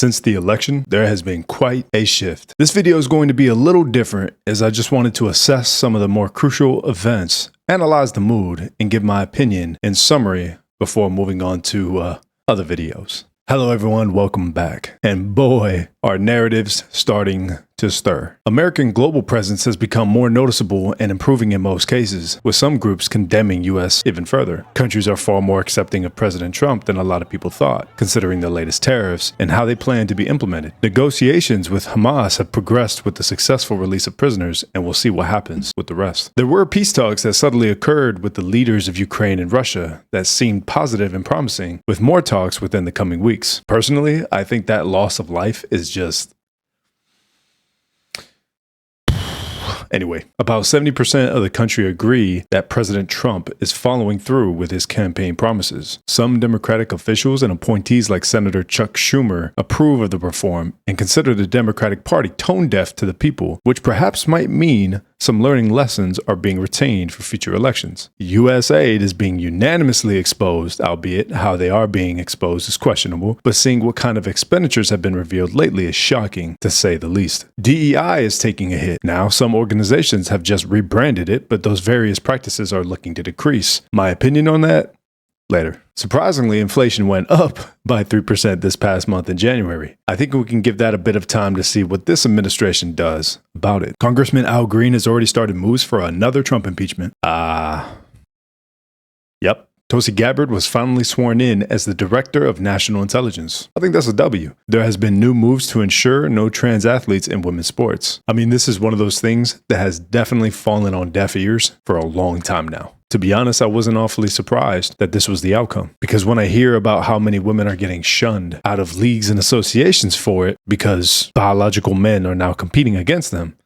Since the election, there has been quite a shift. This video is going to be a little different as I just wanted to assess some of the more crucial events, analyze the mood, and give my opinion in summary before moving on to other videos. Hello everyone, welcome back. And boy, are narratives starting to stir. American global presence has become more noticeable and improving in most cases, with some groups condemning US even further. Countries are far more accepting of President Trump than a lot of people thought, considering the latest tariffs and how they plan to be implemented. Negotiations with Hamas have progressed with the successful release of prisoners, and we'll see what happens with the rest. There were peace talks that subtly occurred with the leaders of Ukraine and Russia that seemed positive and promising, with more talks within the coming weeks. Personally, I think that loss of life is just... Anyway, about 70% of the country agree that President Trump is following through with his campaign promises. Some Democratic officials and appointees like Senator Chuck Schumer approve of the reform and consider the Democratic Party tone deaf to the people, which perhaps might mean some learning lessons are being retained for future elections. U.S. aid is being unanimously exposed, albeit how they are being exposed is questionable, but seeing what kind of expenditures have been revealed lately is shocking, to say the least. DEI is taking a hit. Now, some organizations have just rebranded it, but those various practices are looking to decrease. My opinion on that? Later. Surprisingly, inflation went up by 3% this past month in January. I think we can give that a bit of time to see what this administration does about it. Congressman Al Green has already started moves for another Trump impeachment. Yep. Tulsi Gabbard was finally sworn in as the Director of National Intelligence. I think that's a W. There has been new moves to ensure no trans athletes in women's sports. I mean, this is one of those things that has definitely fallen on deaf ears for a long time now. To be honest, I wasn't awfully surprised that this was the outcome, because when I hear about how many women are getting shunned out of leagues and associations for it because biological men are now competing against them,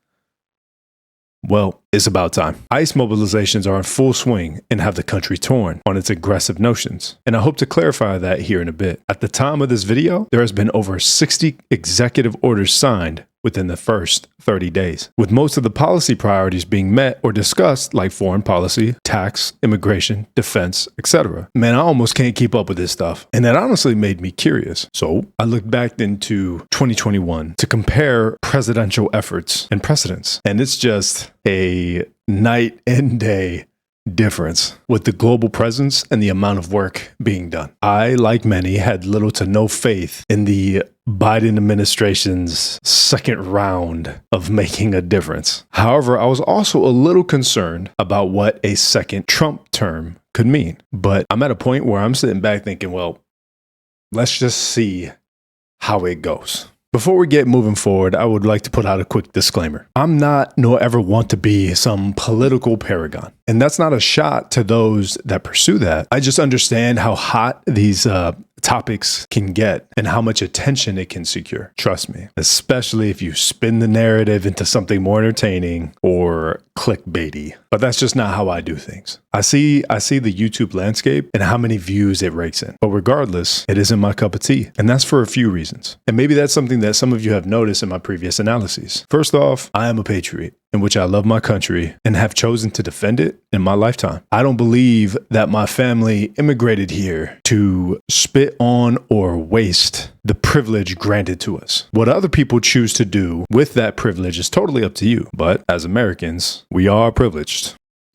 well, it's about time. ICE mobilizations are in full swing and have the country torn on its aggressive notions. And I hope to clarify that here in a bit. At the time of this video, there has been over 60 executive orders signed within the first 30 days, with most of the policy priorities being met or discussed, like foreign policy, tax, immigration, defense, etc. Man, I almost can't keep up with this stuff. And that honestly made me curious. So I looked back into 2021 to compare presidential efforts and precedents. And it's just a night and day difference with the global presence and the amount of work being done. I, like many, had little to no faith in the Biden administration's second round of making a difference. However, I was also a little concerned about what a second Trump term could mean. But I'm at a point where I'm sitting back thinking, well, let's just see how it goes. Before we get moving forward, I would like to put out a quick disclaimer. I'm not, nor ever want to be, some political paragon. And that's not a shot to those that pursue that. I just understand how hot these topics can get and how much attention it can secure. Trust me, especially if you spin the narrative into something more entertaining or clickbaity. But that's just not how I do things. I see the YouTube landscape and how many views it rakes in. But regardless, it isn't my cup of tea. And that's for a few reasons. And maybe that's something that some of you have noticed in my previous analyses. First off, I am a patriot, in which I love my country and have chosen to defend it in my lifetime. I don't believe that my family immigrated here to spit on or waste the privilege granted to us. What other people choose to do with that privilege is totally up to you. But as Americans, we are privileged.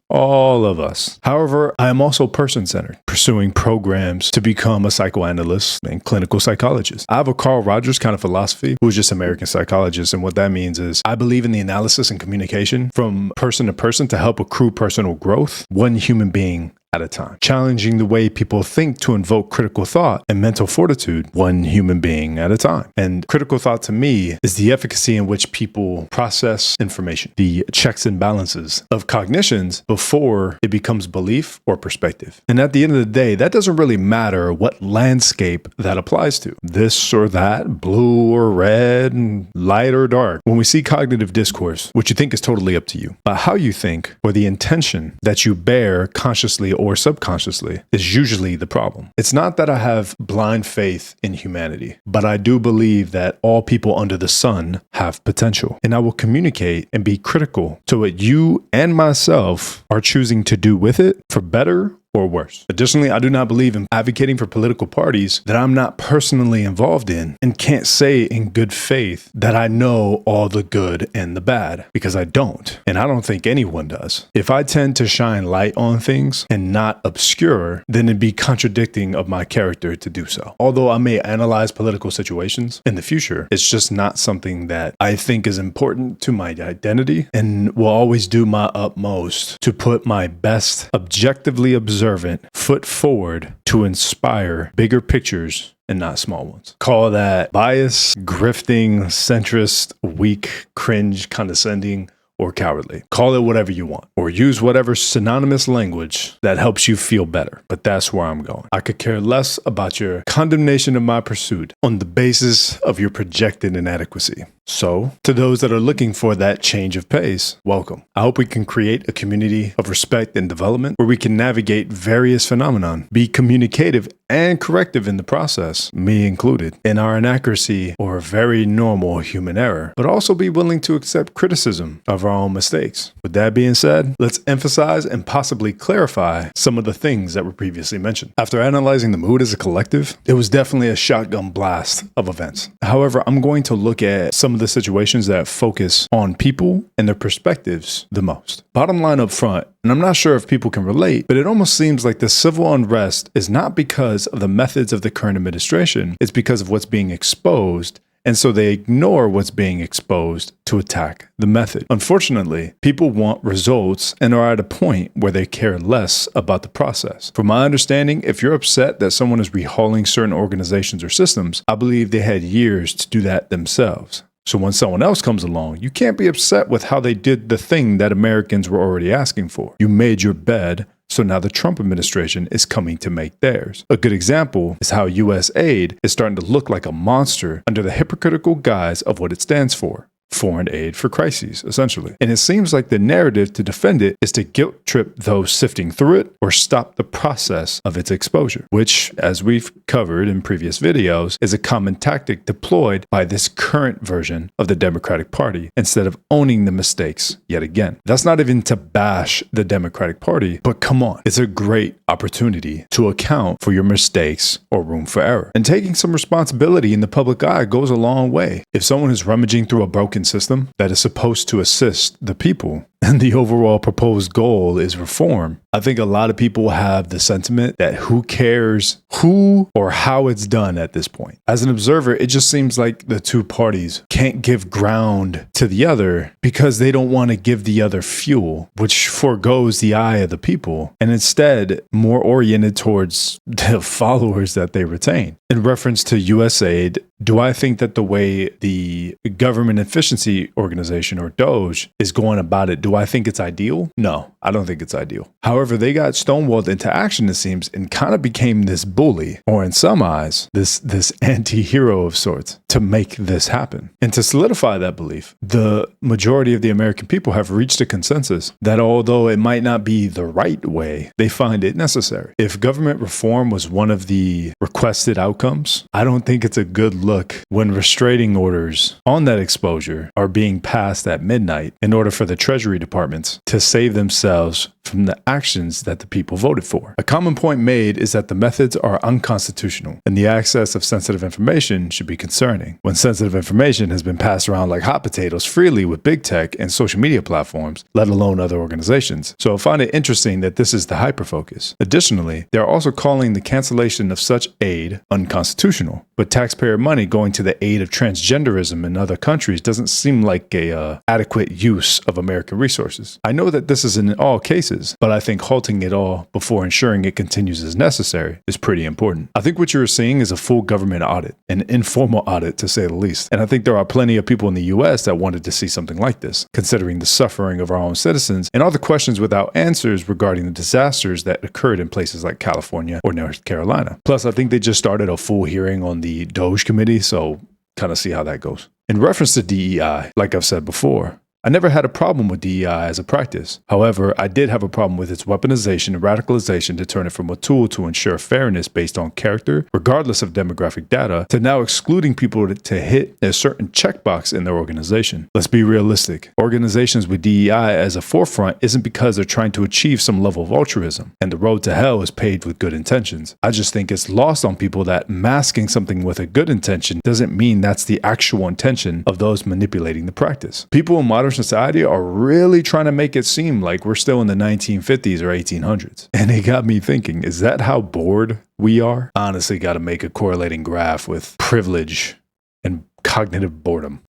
All of us. However, I am also person-centered, pursuing programs to become a psychoanalyst and clinical psychologist. I have a Carl Rogers kind of philosophy, who's just American psychologist. And what that means is I believe in the analysis and communication from person to person to help accrue personal growth, one human being at a time, challenging the way people think to invoke critical thought and mental fortitude, one human being at a time. And critical thought to me is the efficacy in which people process information, the checks and balances of cognitions before it becomes belief or perspective. And at the end of the day, that doesn't really matter what landscape that applies to, this or that, blue or red, light or dark. When we see cognitive discourse, what you think is totally up to you. But how you think or the intention that you bear consciously or subconsciously is usually the problem. It's not that I have blind faith in humanity, but I do believe that all people under the sun have potential. And I will communicate and be critical to what you and myself are choosing to do with it for better or worse. Additionally, I do not believe in advocating for political parties that I'm not personally involved in and can't say in good faith that I know all the good and the bad, because I don't. And I don't think anyone does. If I tend to shine light on things and not obscure, then it'd be contradicting of my character to do so. Although I may analyze political situations in the future, it's just not something that I think is important to my identity, and will always do my utmost to put my best objectively observant foot forward to inspire bigger pictures and not small ones. Call that bias, grifting, centrist, weak, cringe, condescending, or cowardly. Call it whatever you want, or use whatever synonymous language that helps you feel better. But that's where I'm going. I could care less about your condemnation of my pursuit on the basis of your projected inadequacy. So, to those that are looking for that change of pace, welcome. I hope we can create a community of respect and development where we can navigate various phenomenon, be communicative and corrective in the process, me included, in our inaccuracy or very normal human error, but also be willing to accept criticism of our own mistakes. With that being said, let's emphasize and possibly clarify some of the things that were previously mentioned. After analyzing the mood as a collective, it was definitely a shotgun blast of events. However, I'm going to look at some of the situations that focus on people and their perspectives the most. Bottom line up front, and I'm not sure if people can relate, but it almost seems like the civil unrest is not because of the methods of the current administration, it's because of what's being exposed. And so they ignore what's being exposed to attack the method. Unfortunately, people want results and are at a point where they care less about the process. From my understanding, if you're upset that someone is rehauling certain organizations or systems, I believe they had years to do that themselves. So when someone else comes along, you can't be upset with how they did the thing that Americans were already asking for. You made your bed, so now the Trump administration is coming to make theirs. A good example is how U.S. aid is starting to look like a monster under the hypocritical guise of what it stands for. Foreign aid for crises, essentially. And it seems like the narrative to defend it is to guilt trip those sifting through it or stop the process of its exposure, which, as we've covered in previous videos, is a common tactic deployed by this current version of the Democratic Party instead of owning the mistakes yet again. That's not even to bash the Democratic Party, but come on, it's a great opportunity to account for your mistakes or room for error. And taking some responsibility in the public eye goes a long way. If someone is rummaging through a broken system that is supposed to assist the people, and the overall proposed goal is reform, I think a lot of people have the sentiment that who cares who or how it's done at this point. As an observer, it just seems like the two parties can't give ground to the other because they don't want to give the other fuel, which forgoes the eye of the people, and instead more oriented towards the followers that they retain. In reference to USAID, do I think that the way the Government Efficiency Organization, or DOGE, is going about it, do I think it's ideal? No, I don't think it's ideal. However, they got stonewalled into action, it seems, and kind of became this bully, or in some eyes, this anti-hero of sorts, to make this happen. And to solidify that belief, the majority of the American people have reached a consensus that although it might not be the right way, they find it necessary. If government reform was one of the requested outcomes, I don't think it's a good look when restraining orders on that exposure are being passed at midnight in order for the Treasury departments to save themselves from the actions that the people voted for. A common point made is that the methods are unconstitutional and the access of sensitive information should be concerning. When sensitive information has been passed around like hot potatoes freely with big tech and social media platforms, let alone other organizations. So I find it interesting that this is the hyperfocus. Additionally, they're also calling the cancellation of such aid unconstitutional, but taxpayer money going to the aid of transgenderism in other countries doesn't seem like a adequate use of American resources. I know that this isn't in all cases, but I think halting it all before ensuring it continues as necessary is pretty important. I think what you're seeing is a full government audit, an informal audit to say the least. And I think there are plenty of people in the US that wanted to see something like this, considering the suffering of our own citizens and all the questions without answers regarding the disasters that occurred in places like California or North Carolina. Plus, I think they just started a full hearing on the DOGE committee, so kind of see how that goes. In reference to DEI, like I've said before, I never had a problem with DEI as a practice. However, I did have a problem with its weaponization and radicalization to turn it from a tool to ensure fairness based on character, regardless of demographic data, to now excluding people to hit a certain checkbox in their organization. Let's be realistic. Organizations with DEI as a forefront isn't because they're trying to achieve some level of altruism, and the road to hell is paved with good intentions. I just think it's lost on people that masking something with a good intention doesn't mean that's the actual intention of those manipulating the practice. People in modern society are really trying to make it seem like we're still in the 1950s or 1800s. And it got me thinking, is that how bored we are? Honestly, got to make a correlating graph with privilege and cognitive boredom.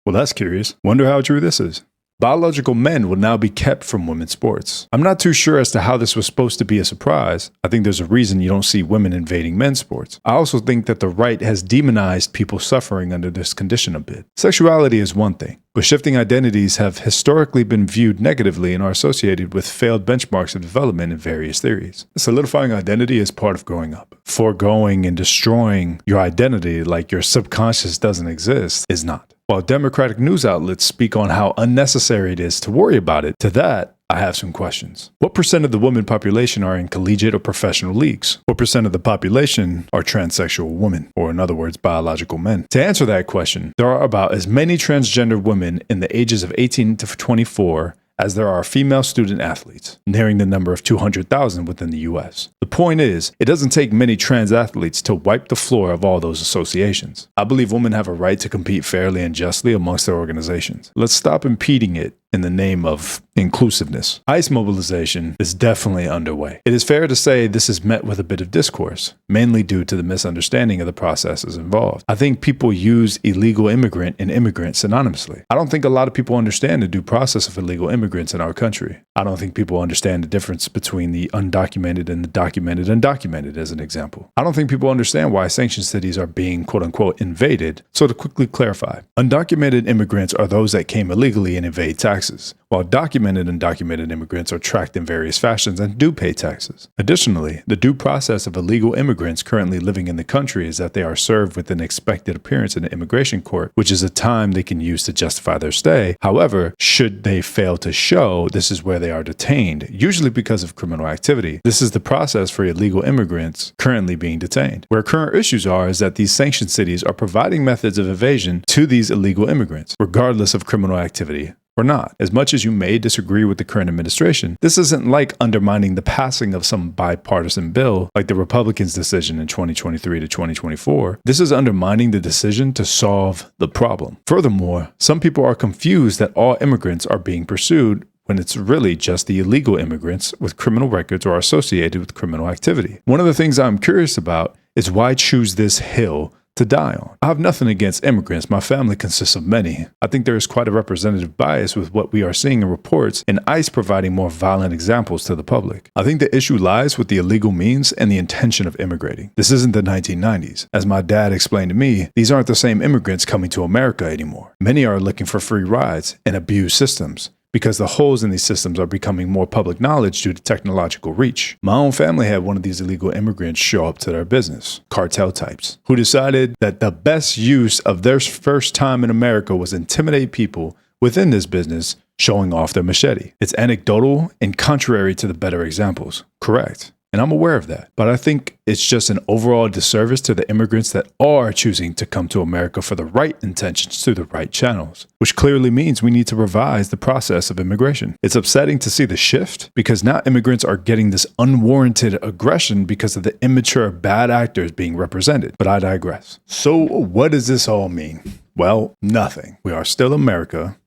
Well, that's curious. Wonder how true this is. Biological men will now be kept from women's sports. I'm not too sure as to how this was supposed to be a surprise. I think there's a reason you don't see women invading men's sports. I also think that the right has demonized people suffering under this condition a bit. Sexuality is one thing, but shifting identities have historically been viewed negatively and are associated with failed benchmarks of development in various theories. Solidifying identity is part of growing up. Foregoing and destroying your identity like your subconscious doesn't exist is not. While Democratic news outlets speak on how unnecessary it is to worry about it, to that, I have some questions. What percent of the women population are in collegiate or professional leagues? What percent of the population are transsexual women, or in other words, biological men? To answer that question, there are about as many transgender women in the ages of 18 to 24 as there are female student athletes, nearing the number of 200,000 within the US. The point is, it doesn't take many trans athletes to wipe the floor of all those associations. I believe women have a right to compete fairly and justly amongst their organizations. Let's stop impeding it in the name of inclusiveness. ICE mobilization is definitely underway. It is fair to say this is met with a bit of discourse, mainly due to the misunderstanding of the processes involved. I think people use illegal immigrant and immigrant synonymously. I don't think a lot of people understand the due process of illegal immigrants in our country. I don't think people understand the difference between the undocumented and the documented undocumented, as an example. I don't think people understand why sanctioned cities are being quote-unquote invaded. So to quickly clarify, undocumented immigrants are those that came illegally and evade taxes, while documented and undocumented immigrants are tracked in various fashions and do pay taxes. Additionally, the due process of illegal immigrants currently living in the country is that they are served with an expected appearance in an immigration court, which is a time they can use to justify their stay. However, should they fail to show, this is where they are detained, usually because of criminal activity. This is the process for illegal immigrants currently being detained. Where current issues are is that these sanctioned cities are providing methods of evasion to these illegal immigrants, regardless of criminal activity or not. As much as you may disagree with the current administration, this isn't like undermining the passing of some bipartisan bill like the Republicans' decision in 2023 to 2024. This is undermining the decision to solve the problem. Furthermore, some people are confused that all immigrants are being pursued when it's really just the illegal immigrants with criminal records or associated with criminal activity. One of the things I'm curious about is why choose this hill to die on. I have nothing against immigrants. My family consists of many. I think there is quite a representative bias with what we are seeing in reports and ICE providing more violent examples to the public. I think the issue lies with the illegal means and the intention of immigrating. This isn't the 1990s. As my dad explained to me, these aren't the same immigrants coming to America anymore. Many are looking for free rides and abused systems, because the holes in these systems are becoming more public knowledge due to technological reach. My own family had one of these illegal immigrants show up to their business, cartel types, who decided that the best use of their first time in America was intimidate people within this business, showing off their machete. It's anecdotal and contrary to the better examples, correct? And I'm aware of that. But I think it's just an overall disservice to the immigrants that are choosing to come to America for the right intentions through the right channels, which clearly means we need to revise the process of immigration. It's upsetting to see the shift because now immigrants are getting this unwarranted aggression because of the immature bad actors being represented. But I digress. So what does this all mean? Well, nothing. We are still America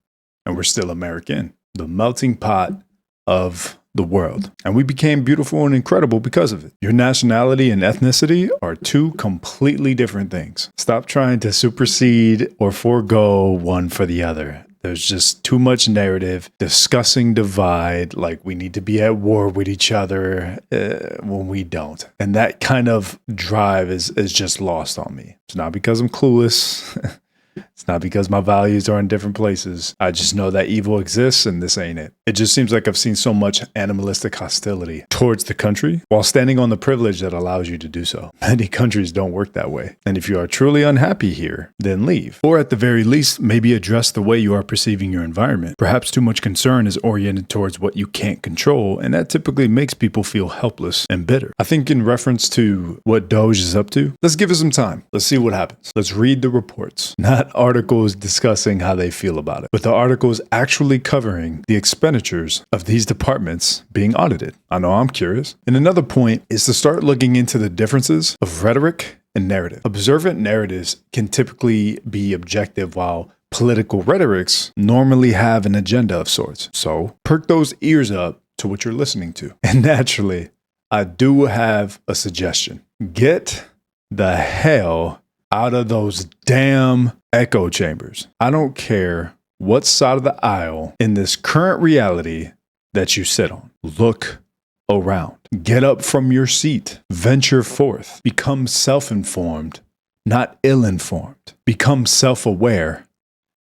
and we're still American, the melting pot of the world. And we became beautiful and incredible because of it. Your nationality and ethnicity are two completely different things. Stop trying to supersede or forego one for the other. There's just too much narrative, discussing divide, like we need to be at war with each other when we don't. And that kind of drive is just lost on me. It's not because I'm clueless. It's not because my values are in different places. I just know that evil exists and this ain't it. It just seems like I've seen so much animalistic hostility towards the country while standing on the privilege that allows you to do so. Many countries don't work that way. And if you are truly unhappy here, then leave. Or at the very least, maybe address the way you are perceiving your environment. Perhaps too much concern is oriented towards what you can't control, and that typically makes people feel helpless and bitter. I think in reference to what Doge is up to, let's give it some time. Let's see what happens. Let's read the reports, not articles discussing how they feel about it, but the articles actually covering the expenditures of these departments being audited. I know I'm curious. And another point is to start looking into the differences of rhetoric and narrative. Observant narratives can typically be objective, while political rhetorics normally have an agenda of sorts. So perk those ears up to what you're listening to. And naturally, I do have a suggestion. Get the hell out of those damn echo chambers. I don't care what side of the aisle in this current reality that you sit on. Look around. Get up from your seat. Venture forth. Become self-informed, not ill-informed. Become self-aware,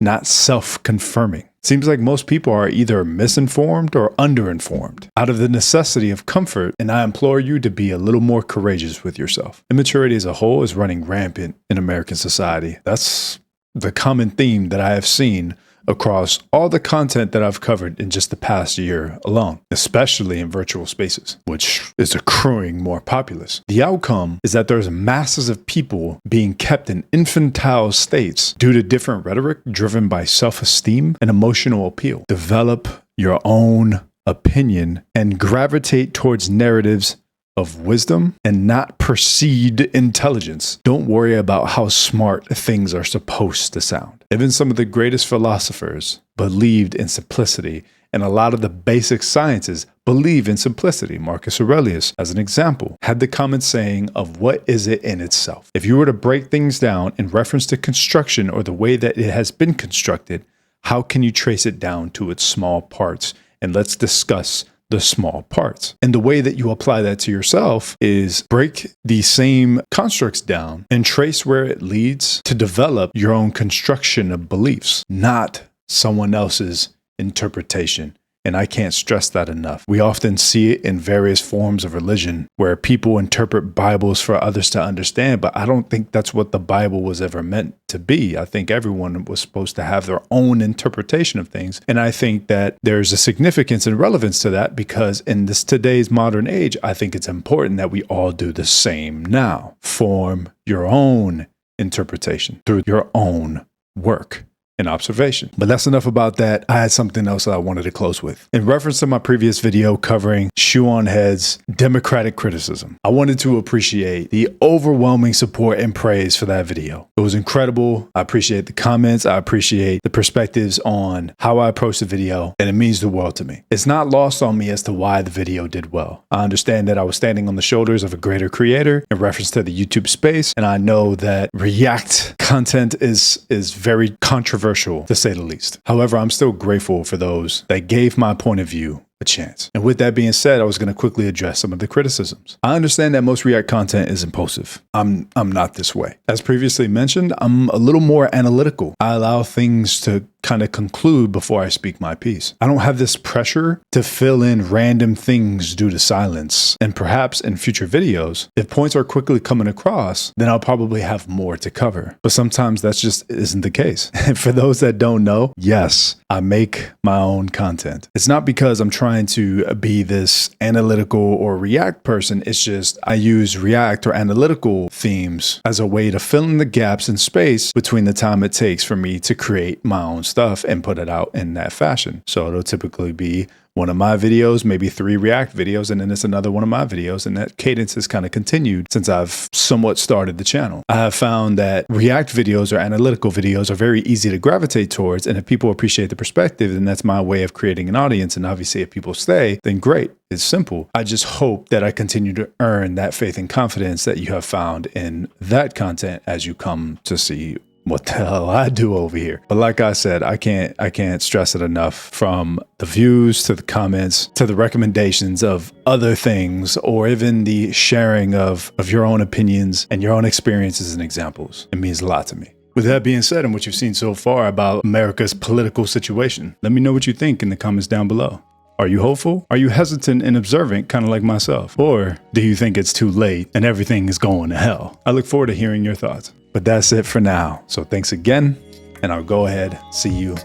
not self-confirming. Seems like most people are either misinformed or underinformed out of the necessity of comfort, and I implore you to be a little more courageous with yourself. Immaturity as a whole is running rampant in American society. That's the common theme that I have seen across all the content that I've covered in just the past year alone, especially in virtual spaces, which is accruing more populace. The outcome is that there's masses of people being kept in infantile states due to different rhetoric driven by self-esteem and emotional appeal. Develop your own opinion and gravitate towards narratives of wisdom and not perceived intelligence. Don't worry about how smart things are supposed to sound. Even some of the greatest philosophers believed in simplicity, and a lot of the basic sciences believe in simplicity. Marcus Aurelius, as an example, had the common saying of what is it in itself? If you were to break things down in reference to construction or the way that it has been constructed, how can you trace it down to its small parts? And let's discuss the small parts. And the way that you apply that to yourself is break the same constructs down and trace where it leads to develop your own construction of beliefs, not someone else's interpretation. And I can't stress that enough. We often see it in various forms of religion where people interpret Bibles for others to understand, but I don't think that's what the Bible was ever meant to be. I think everyone was supposed to have their own interpretation of things. And I think that there's a significance and relevance to that because in this today's modern age, I think it's important that we all do the same now. Form your own interpretation through your own work and observation. But that's enough about that. I had something else that I wanted to close with. In reference to my previous video covering Shoe on Head's Democratic criticism, I wanted to appreciate the overwhelming support and praise for that video. It was incredible. I appreciate the comments. I appreciate the perspectives on how I approached the video, and it means the world to me. It's not lost on me as to why the video did well. I understand that I was standing on the shoulders of a greater creator in reference to the YouTube space, and I know that React content is very controversial, to say the least. However, I'm still grateful for those that gave my point of view a chance. And with that being said, I was going to quickly address some of the criticisms. I understand that most React content is impulsive. I'm not this way. As previously mentioned, I'm a little more analytical. I allow things to kind of conclude before I speak my piece. I don't have this pressure to fill in random things due to silence. And perhaps in future videos, if points are quickly coming across, then I'll probably have more to cover. But sometimes that just isn't the case. And for those that don't know, yes, I make my own content. It's not because I'm trying to be this analytical or React person. It's just I use React or analytical themes as a way to fill in the gaps in space between the time it takes for me to create my own stuff and put it out in that fashion. So it'll typically be one of my videos, maybe 3 React videos, and then it's another one of my videos. And that cadence has kind of continued since I've somewhat started the channel. I have found that React videos or analytical videos are very easy to gravitate towards. And if people appreciate the perspective, then that's my way of creating an audience. And obviously if people stay, then great. It's simple. I just hope that I continue to earn that faith and confidence that you have found in that content as you come to see what the hell I do over here. But like I said, I can't stress it enough, from the views to the comments to the recommendations of other things, or even the sharing of your own opinions and your own experiences and examples. It means a lot to me. With that being said, and what you've seen so far about America's political situation, let me know what you think in the comments down below. Are you hopeful? Are you hesitant and observant, kind of like myself? Or do you think it's too late and everything is going to hell? I look forward to hearing your thoughts. But that's it for now. So thanks again, and I'll go ahead, see you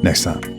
next time.